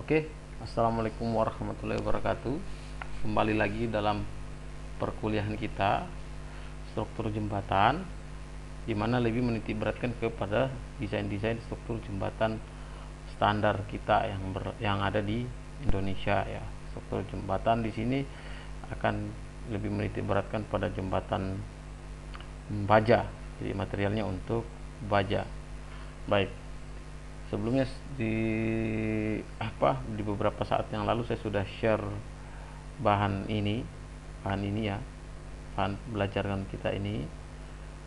Oke, assalamualaikum warahmatullahi wabarakatuh. Kembali lagi dalam perkuliahan kita struktur jembatan, di mana lebih menitik beratkan kepada desain-desain struktur jembatan standar kita yang ada di Indonesia ya. Struktur jembatan di sini akan lebih menitik beratkan pada jembatan baja, jadi materialnya untuk baja. Baik, sebelumnya di beberapa saat yang lalu saya sudah share bahan ini ya, bahan belajaran kita ini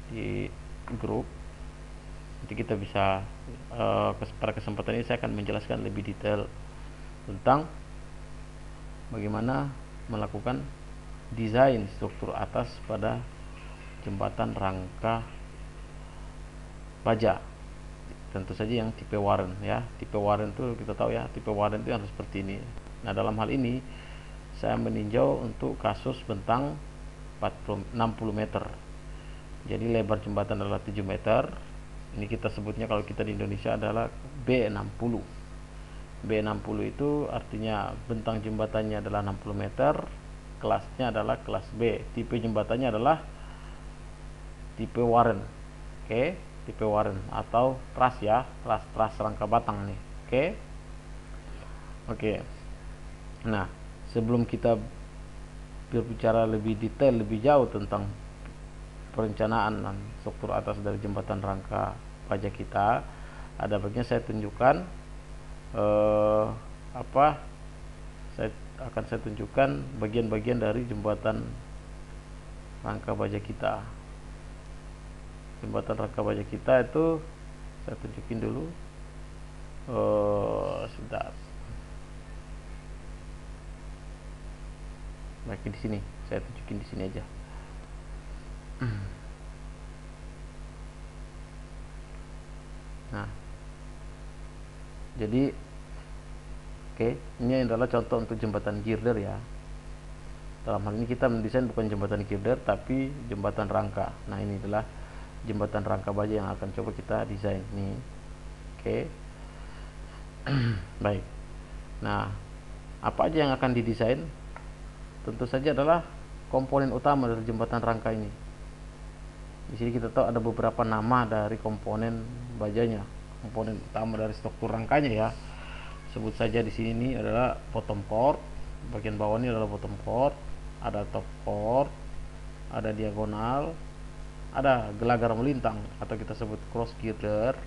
di grup. Nanti kita bisa pada kesempatan ini saya akan menjelaskan lebih detail tentang bagaimana melakukan desain struktur atas pada jembatan rangka baja, tentu saja yang tipe Warren ya. Tipe Warren itu kita tahu ya, tipe Warren itu harus seperti ini. Nah, dalam hal ini saya meninjau untuk kasus bentang 60 meter. Jadi lebar jembatan adalah 7 meter. Ini kita sebutnya kalau kita di Indonesia adalah B60. B60 itu artinya bentang jembatannya adalah 60 meter, kelasnya adalah kelas B. Tipe jembatannya adalah tipe Warren. Oke, tipe Warren atau truss ya, truss rangka batang nih. Oke. Nah, sebelum kita berbicara lebih detail, lebih jauh tentang perencanaan dan struktur atas dari jembatan rangka baja kita, ada baiknya saya tunjukkan saya tunjukkan bagian-bagian dari jembatan rangka baja kita. Jembatan rangka baja kita itu saya tunjukin dulu. Sebentar. Baik, di sini saya tunjukin, di sini aja. Nah, jadi ini adalah contoh untuk jembatan girder ya. Dalam hal ini kita mendesain bukan jembatan girder tapi jembatan rangka. Nah, ini adalah jembatan rangka baja yang akan coba kita desain nih. Baik. Nah, apa aja yang akan didesain? Tentu saja adalah komponen utama dari jembatan rangka ini. Di sini kita tahu ada beberapa nama dari komponen bajanya, komponen utama dari struktur rangkanya ya. Sebut saja di sini ini adalah bottom chord, bagian bawah ini adalah bottom chord, ada top chord, ada diagonal, ada gelagar melintang atau kita sebut cross girder.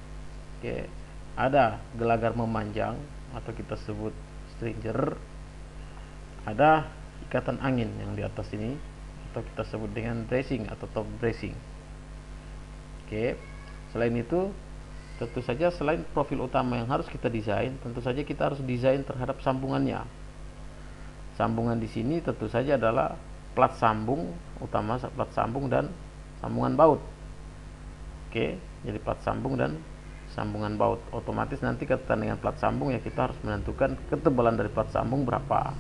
Ada gelagar memanjang atau kita sebut stringer. Ada ikatan angin yang di atas ini atau kita sebut dengan bracing atau top bracing. Selain itu, tentu saja selain profil utama yang harus kita desain, tentu saja kita harus desain terhadap sambungannya. Sambungan di sini tentu saja adalah plat sambung utama, plat sambung dan sambungan baut. Jadi plat sambung dan sambungan baut. Otomatis nanti kaitan dengan plat sambung ya, kita harus menentukan ketebalan dari plat sambung berapa.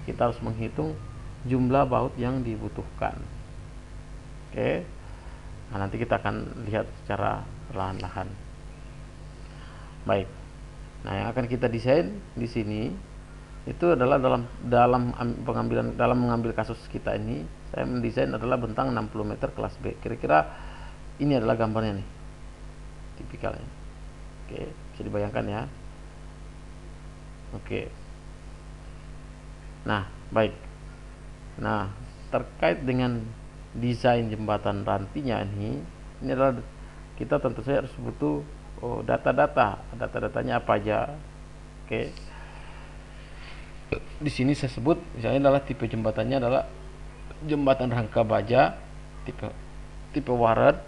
Kita harus menghitung jumlah baut yang dibutuhkan. Nah, nanti kita akan lihat secara perlahan-lahan. Baik. Nah, yang akan kita desain di sini itu adalah dalam mengambil kasus kita ini, saya mendesain adalah bentang 60 meter kelas B. Kira-kira ini adalah gambarnya nih, tipikalnya. Bisa dibayangkan ya. Nah, baik. Nah, terkait dengan desain jembatan rantinya ini adalah kita tentu saja harus butuh data-datanya apa aja. Di sini saya sebut misalnya adalah tipe jembatannya adalah jembatan rangka baja tipe Warren,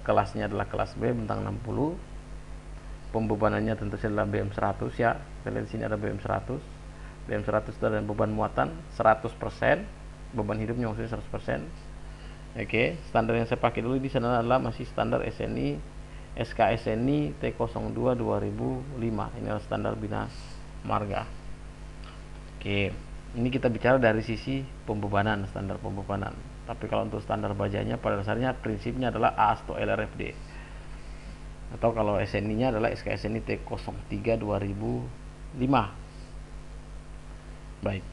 kelasnya adalah kelas B bentang 60. Pembebanannya tentu saja adalah BM100 ya. Kita lihat di sini ada BM100. BM100 itu adalah beban muatan 100%, beban hidupnya maksudnya 100%. Standar yang saya pakai dulu di sana adalah masih standar SNI SKSNI T02 2005. Ini adalah standar Bina Marga. Ini kita bicara dari sisi pembebanan, standar pembebanan. Tapi kalau untuk standar bajanya pada dasarnya prinsipnya adalah AASTO LRFD. Atau kalau SNI-nya adalah SKSNI T03 2005. Baik.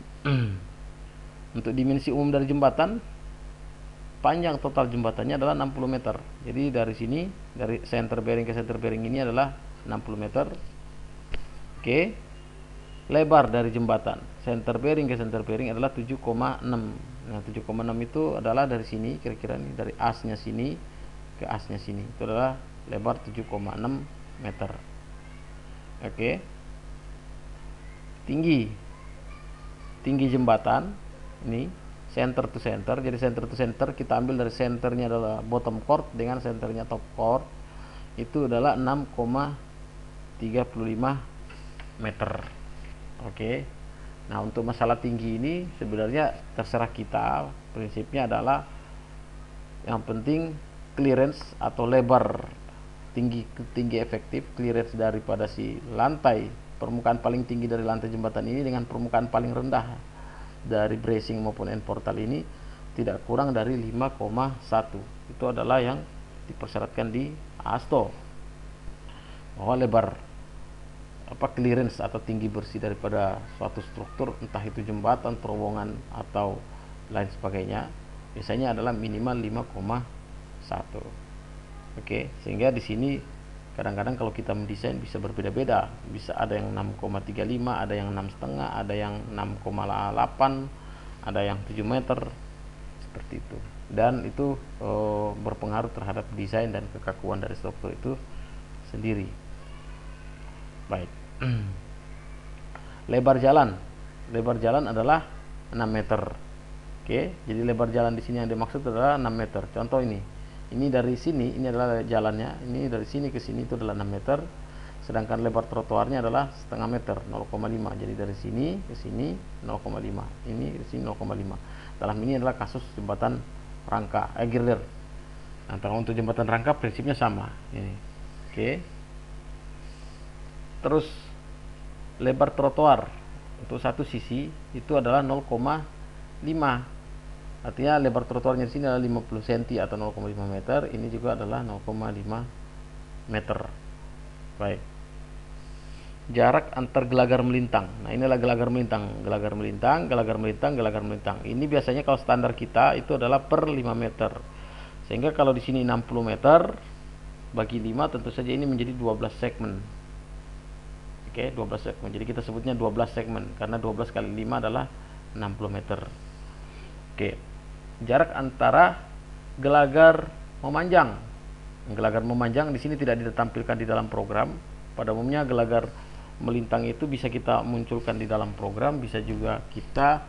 Untuk dimensi umum dari jembatan, panjang total jembatannya adalah 60 meter. Jadi dari sini, dari center bearing ke center bearing ini adalah 60 meter. Oke. Lebar dari jembatan center bearing ke center bearing adalah 7,6. Nah, 7,6 itu adalah dari sini kira-kira nih, dari asnya sini ke asnya sini. Itu adalah lebar 7,6 meter. Oke. Tinggi jembatan ini center to center. Jadi center to center kita ambil dari centernya adalah bottom chord dengan centernya top chord, itu adalah 6,35 meter. Oke. Nah, untuk masalah tinggi ini sebenarnya terserah kita. Prinsipnya adalah yang penting clearance atau lebar tinggi efektif, clearance daripada si lantai, permukaan paling tinggi dari lantai jembatan ini dengan permukaan paling rendah dari bracing maupun end portal ini tidak kurang dari 5,1. Itu adalah yang dipersyaratkan di ASTO, bahwa lebar clearance atau tinggi bersih daripada suatu struktur, entah itu jembatan, terowongan atau lain sebagainya, biasanya adalah minimal 5,1. Oke, sehingga di sini kadang-kadang kalau kita mendesain bisa berbeda-beda, bisa ada yang 6,35, ada yang 6,5, ada yang 6,8, ada yang 7 meter, seperti itu. Dan itu berpengaruh terhadap desain dan kekakuan dari struktur itu sendiri. Baik. Lebar jalan adalah 6 meter. Oke, jadi lebar jalan di sini yang dimaksud adalah 6 meter. Contoh ini dari sini, ini adalah jalannya, ini dari sini ke sini itu adalah 6 meter. Sedangkan lebar trotoarnya adalah setengah meter, 0,5. Jadi dari sini ke sini 0,5. Ini ke sini 0,5. Dalam ini adalah kasus jembatan rangka, girder. Nah, untuk jembatan rangka prinsipnya sama. Ini. Oke. Terus lebar trotoar untuk satu sisi itu adalah 0,5. Artinya lebar trotoarnya di sini adalah 50 cm atau 0,5 meter. Ini juga adalah 0,5 meter. Baik. Jarak antar gelagar melintang. Nah, inilah gelagar melintang. Ini biasanya kalau standar kita itu adalah per 5 meter. Sehingga kalau di sini 60 meter bagi 5, tentu saja ini menjadi 12 segmen. Oke, 12 segmen. Jadi kita sebutnya 12 segmen karena 12 kali 5 adalah 60 meter. Oke. Jarak antara gelagar memanjang. Gelagar memanjang di sini tidak ditampilkan di dalam program. Pada umumnya gelagar melintang itu bisa kita munculkan di dalam program, bisa juga kita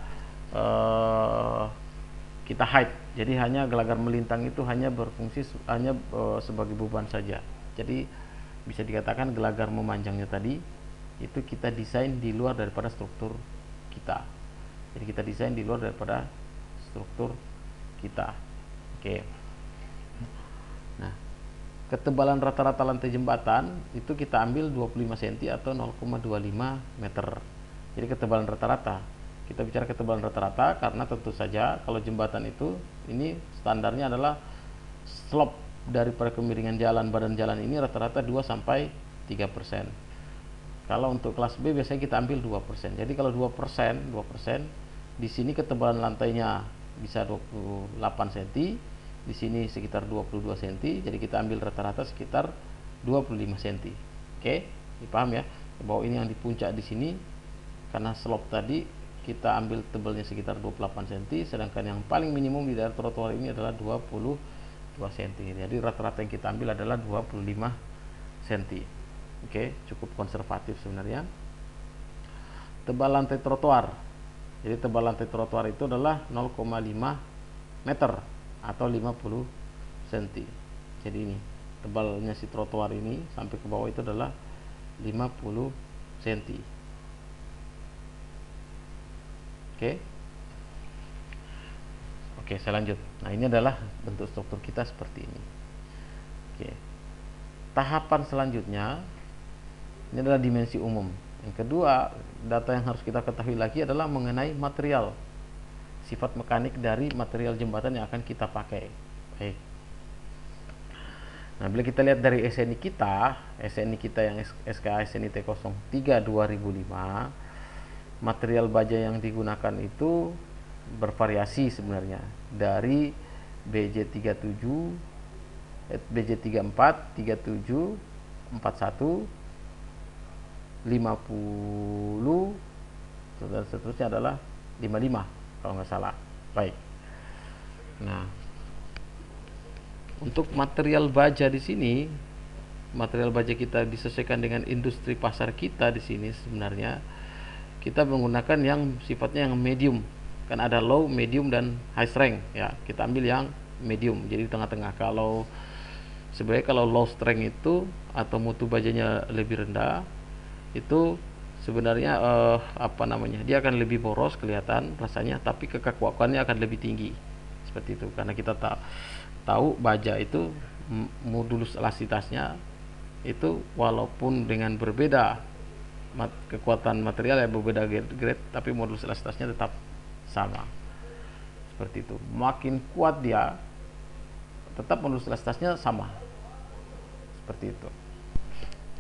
hide. Jadi hanya gelagar melintang itu hanya berfungsi sebagai beban saja. Jadi bisa dikatakan gelagar memanjangnya tadi itu kita desain di luar daripada struktur kita. Jadi kita desain di luar daripada struktur kita. Oke. Nah, ketebalan rata-rata lantai jembatan itu kita ambil 25 cm atau 0,25 meter. Jadi ketebalan rata-rata. Kita bicara ketebalan rata-rata karena tentu saja kalau jembatan itu ini standarnya adalah slope daripada kemiringan jalan, badan jalan ini rata-rata 2 sampai 3%. Kalau untuk kelas B biasanya kita ambil 2%. Jadi kalau 2%, di sini ketebalan lantainya bisa 28 cm, di sini sekitar 22 cm. Jadi kita ambil rata-rata sekitar 25 cm. Oke, dipaham ya? Bahwa ini yang di puncak di sini karena slope tadi kita ambil tebalnya sekitar 28 cm, sedangkan yang paling minimum di daerah trotoar ini adalah 22 cm. Jadi rata-rata yang kita ambil adalah 25 cm. Oke, cukup konservatif sebenarnya. Tebal lantai trotoar. Jadi tebal lantai trotoar itu adalah 0,5 meter atau 50 cm. Jadi ini tebalnya si trotoar ini sampai ke bawah itu adalah 50 cm. Oke, saya lanjut. Nah, ini adalah bentuk struktur kita seperti ini. Oke. Tahapan selanjutnya ini adalah dimensi umum. Yang kedua, data yang harus kita ketahui lagi adalah mengenai material, sifat mekanik dari material jembatan yang akan kita pakai. Baik. Nah, bila kita lihat dari SNI kita yang SKA SNI T03 2005, material baja yang digunakan itu bervariasi sebenarnya, dari BJ37, BJ34, 37, 41, 50, dan seterusnya adalah 55 kalau nggak salah. Baik. Nah, untuk material baja di sini, material baja kita disesuaikan dengan industri pasar kita di sini. Sebenarnya kita menggunakan yang sifatnya yang medium, kan ada low, medium, dan high strength ya. Kita ambil yang medium, jadi di tengah-tengah. Kalau sebenarnya kalau low strength itu atau mutu bajanya lebih rendah, itu sebenarnya dia akan lebih boros kelihatan rasanya, tapi kekakuannya akan lebih tinggi seperti itu, karena kita tahu baja itu modulus elastisitasnya itu walaupun dengan berbeda kekuatan material yang berbeda grade, tapi modulus elastisitasnya tetap sama seperti itu. Makin kuat dia, tetap modulus elastisitasnya sama seperti itu.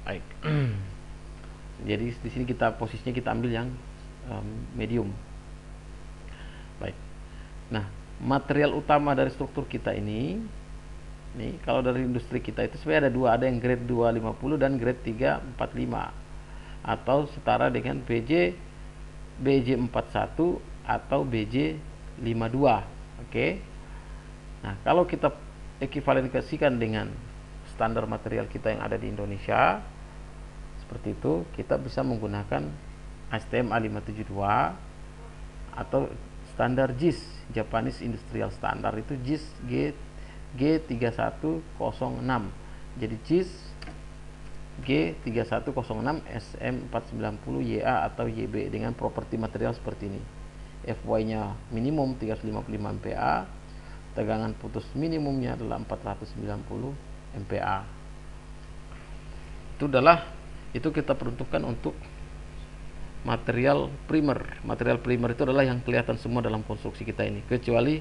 Baik. Jadi di sini posisinya kita ambil yang medium. Baik. Nah, material utama dari struktur kita ini kalau dari industri kita itu sebenarnya ada dua, ada yang grade 250 dan grade 345, atau setara dengan BJ41 atau BJ52. Oke. Nah, kalau kita ekuivalifikasikan dengan standar material kita yang ada di Indonesia seperti itu, kita bisa menggunakan ASTM A572 atau standar JIS, Japanese Industrial Standard, itu JIS G3106. Jadi JIS G3106 SM490YA atau YB dengan properti material seperti ini. FY-nya minimum 355 MPa, tegangan putus minimumnya adalah 490 MPa. Itu kita peruntukkan untuk material primer. Material primer itu adalah yang kelihatan semua dalam konstruksi kita ini, kecuali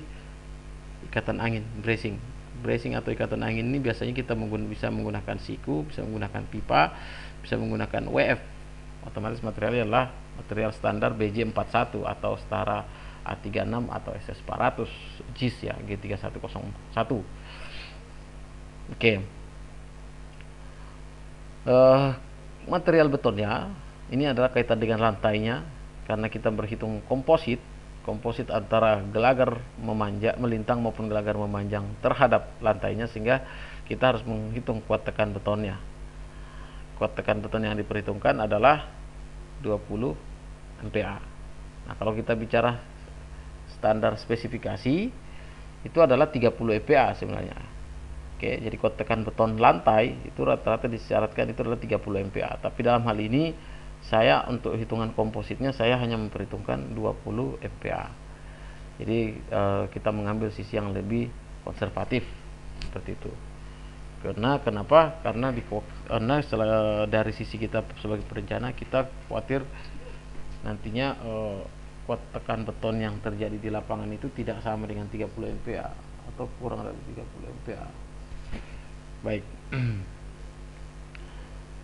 ikatan angin, bracing atau ikatan angin ini biasanya kita bisa menggunakan siku, bisa menggunakan pipa, bisa menggunakan WF. Otomatis materialnya adalah material standar BJ41 atau setara A36 atau SS400 JIS ya, G3101. Oke. Material betonnya ini adalah kaitan dengan lantainya, karena kita berhitung komposit antara gelagar melintang maupun gelagar memanjang terhadap lantainya, sehingga kita harus menghitung kuat tekan betonnya. Kuat tekan beton yang diperhitungkan adalah 20 MPa. Nah, kalau kita bicara standar spesifikasi itu adalah 30 MPa sebenarnya. Oke, jadi kuat tekan beton lantai itu rata-rata disyaratkan itu adalah 30 MPa. Tapi dalam hal ini saya untuk hitungan kompositnya saya hanya memperhitungkan 20 MPa. Jadi kita mengambil sisi yang lebih konservatif seperti itu. Kenapa? Karena dari sisi kita sebagai perencana, kita khawatir nantinya kuat tekan beton yang terjadi di lapangan itu tidak sama dengan 30 MPa atau kurang dari 30 MPa. Baik.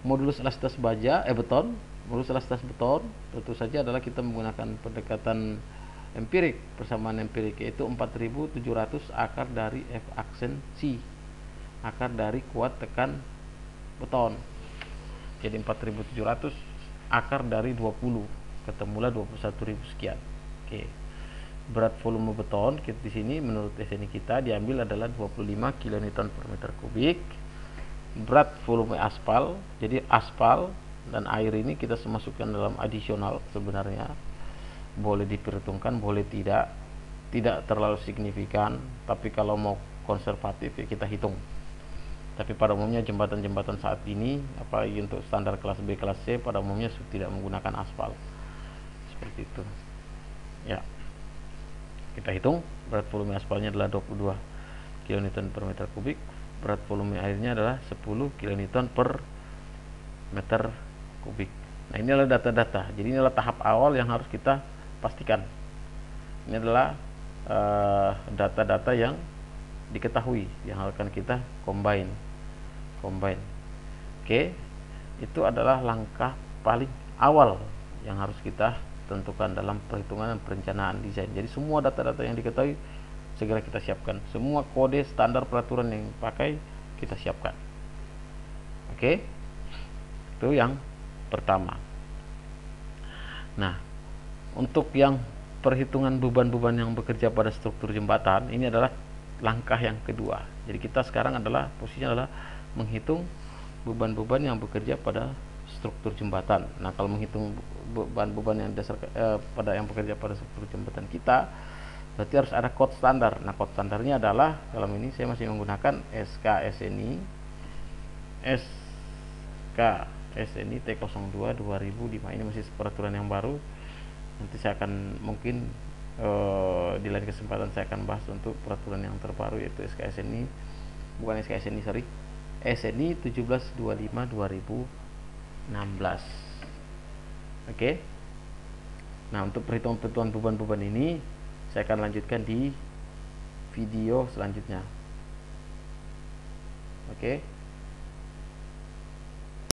Modulus elastisitas beton. Modulus elastisitas beton tentu saja adalah kita menggunakan pendekatan empirik, persamaan empirik, yaitu 4700 akar dari F aksen C, akar dari kuat tekan beton. Jadi 4700 akar dari 20, ketemulah 21.000 sekian. Oke. Berat volume beton di sini menurut SNI kita diambil adalah 25 kN per meter kubik. Berat volume aspal, jadi aspal dan air ini kita masukkan dalam adisional sebenarnya. Boleh diperhitungkan, boleh tidak terlalu signifikan, tapi kalau mau konservatif ya kita hitung. Tapi pada umumnya jembatan-jembatan saat ini, apalagi untuk standar kelas B, kelas C, pada umumnya tidak menggunakan aspal. Seperti itu. Ya. Kita hitung berat volume aspalnya adalah 22 kN per meter kubik, berat volume airnya adalah 10 kN per meter kubik. Nah, ini adalah data-data. Jadi ini adalah tahap awal yang harus kita pastikan. Ini adalah data-data yang diketahui, yang akan kita combine. Oke, itu adalah langkah paling awal yang harus kita tentukan dalam perhitungan dan perencanaan desain. Jadi semua data-data yang diketahui segera kita siapkan, semua kode standar peraturan yang pakai kita siapkan. Oke, itu yang pertama. Nah, untuk yang perhitungan beban-beban yang bekerja pada struktur jembatan, ini adalah langkah yang kedua. Jadi kita sekarang adalah posisinya adalah menghitung beban-beban yang bekerja pada struktur jembatan. Nah, kalau menghitung beban-beban yang dasar pada yang bekerja pada struktur jembatan kita, berarti harus ada kode standar. Nah, kode standarnya adalah, dalam ini saya masih menggunakan SKSNI T02 2005. Ini masih peraturan yang baru. Nanti saya akan mungkin di lain kesempatan saya akan bahas untuk peraturan yang terbaru, yaitu SKSNI, bukan SKSNI, sorry, SNI 1725 2016. Oke. Nah, untuk perhitungan beban-beban ini saya akan lanjutkan di video selanjutnya. Oke.